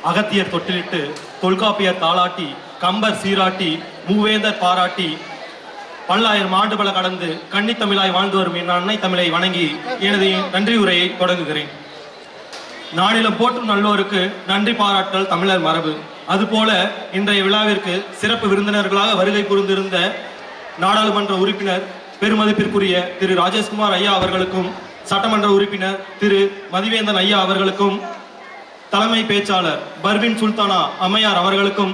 அகத்தியர் தொட்டிலிட்டு தொல்காப்பியர் தாளாட்டி கம்பர் சீராட்டி மூவேந்தர் பாராட்டி பல்லாயிரம் ஆண்டு பல கடந்து கன்னித்தமிழாய் வாழ்ந்து வரும் என் அன்னை தமிழை வணங்கி எனது நன்றி உரையை தொடங்குகிறேன். நானிலம் போற்றும் நல்லோருக்கு நன்றி பாராட்டல் தமிழர் மரபு. அதுபோல இன்றைய விழாவிற்கு சிறப்பு விருந்தினர்களாக வருகை புரிந்திருந்த நாடாளுமன்ற உறுப்பினர் பெருமதிப்பிற்குரிய திரு ராஜேஷ்குமார் ஐயா அவர்களுக்கும், சட்டமன்ற உறுப்பினர் திரு மதிவேந்தன் ஐயா அவர்களுக்கும், தலைமை பேச்சாளர் பர்வின் சுல்தானா அம்மையார் அவர்களுக்கும்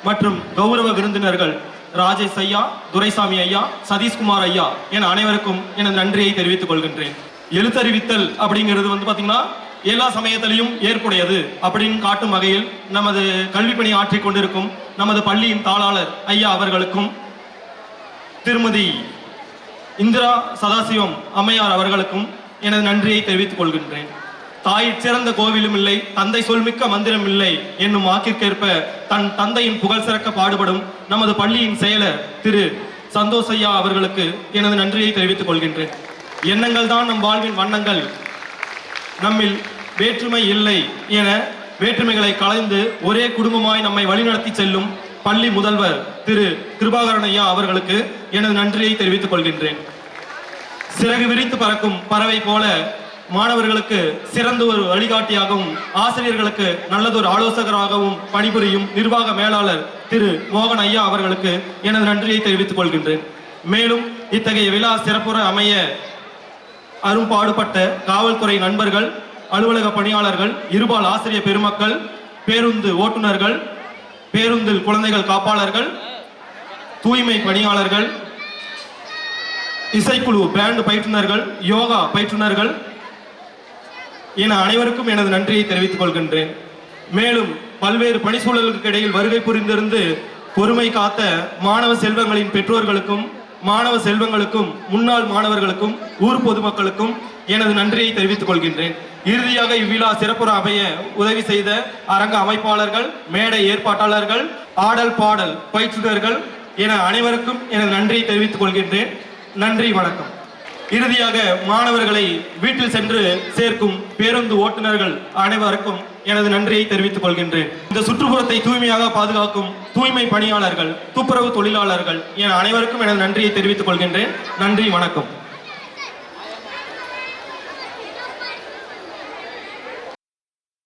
மற்றும் கௌரவ விருந்தினர்கள் ராஜேஷ் ஐயா, துரைசாமி ஐயா, சதீஷ்குமார் ஐயா என அனைவருக்கும் எனது நன்றியை தெரிவித்துக் கொள்கின்றேன். எழுத்தறிவித்தல் அப்படிங்கிறது பாத்தீங்கன்னா எல்லா சமயத்திலையும் ஏற்புடையது அப்படின்னு காட்டும் வகையில் நமது கல்வி பணி ஆற்றிக் கொண்டிருக்கும் நமது பள்ளியின் தாளாளர் ஐயா அவர்களுக்கும், திருமதி இந்திரா சதாசிவம் அம்மையார் அவர்களுக்கும் எனது நன்றியை தெரிவித்துக் கொள்கின்றேன். தாய் சிறந்த கோவிலும் இல்லை, தந்தை சொல்மிக்க மந்திரம் இல்லை என்னும் வாக்கிற்கேற்ப தன் தந்தையின் புகழ் சிறக்க பாடுபடும் நமது பள்ளியின் செயலர் திரு சந்தோஷ் ஐயா அவர்களுக்கு எனது நன்றியை தெரிவித்துக் கொள்கின்றேன். எண்ணங்கள் தான் நம் வாழ்வின் வண்ணங்கள், நம்மில் வேற்றுமை இல்லை என வேற்றுமைகளை கலைந்து ஒரே குடும்பமாய் நம்மை வழிநடத்தி செல்லும் பள்ளி முதல்வர் திரு கிருபாகரன் ஐயா அவர்களுக்கு எனது நன்றியை தெரிவித்துக் கொள்கின்றேன். சிறகு விரித்து பறக்கும் பறவை போல மாணவர்களுக்கு சிறந்த ஒரு வழிகாட்டியாகவும் ஆசிரியர்களுக்கு நல்லதொரு ஆலோசகராகவும் பணிபுரியும் நிர்வாக மேலாளர் திரு மோகன் ஐயா அவர்களுக்கு எனது நன்றியை தெரிவித்துக் கொள்கின்றேன். மேலும் இத்தகைய விழா சிறப்புற அமைய அரும்பாடுபட்ட காவல்துறை நண்பர்கள், அலுவலக பணியாளர்கள், இருபால் ஆசிரியர் பெருமக்கள், பேருந்து ஓட்டுநர்கள், பேருந்தில் குழந்தைகள் காப்பாளர்கள், தூய்மை பணியாளர்கள், இசைக்குழு பேண்ட் பயிற்றுனர்கள், யோகா பயிற்றுனர்கள் என அனைவருக்கும் எனது நன்றியை தெரிவித்துக் கொள்கின்றேன். மேலும் பல்வேறு பணி சூழலுக்கு இடையில் வருகை புரிந்திருந்து பொறுமை காத்த மாணவ செல்வங்களின் பெற்றோர்களுக்கும், மாணவ செல்வங்களுக்கும், முன்னாள் மாணவர்களுக்கும், ஊர் பொதுமக்களுக்கும் எனது நன்றியை தெரிவித்துக் கொள்கின்றேன். இறுதியாக இவ்விழா சிறப்புற அமைய உதவி செய்த அரங்க அமைப்பாளர்கள், மேடை ஏற்பாட்டாளர்கள், ஆடல் பாடல் பயிற்றுனர்கள் என அனைவருக்கும் எனது நன்றியை தெரிவித்துக் கொள்கின்றேன். நன்றி, வணக்கம். இறுதியாக மாணவர்களை வீட்டில் சென்று சேர்க்கும் பேருந்து ஓட்டுநர்கள் அனைவருக்கும் எனது நன்றியை தெரிவித்துக் கொள்கின்றேன். இந்த சுற்றுப்புறத்தை தூய்மையாக பாதுகாக்கும் தூய்மை பணியாளர்கள், துப்புரவு தொழிலாளர்கள் என அனைவருக்கும் எனது நன்றியை தெரிவித்துக் கொள்கின்றேன். நன்றி, வணக்கம்.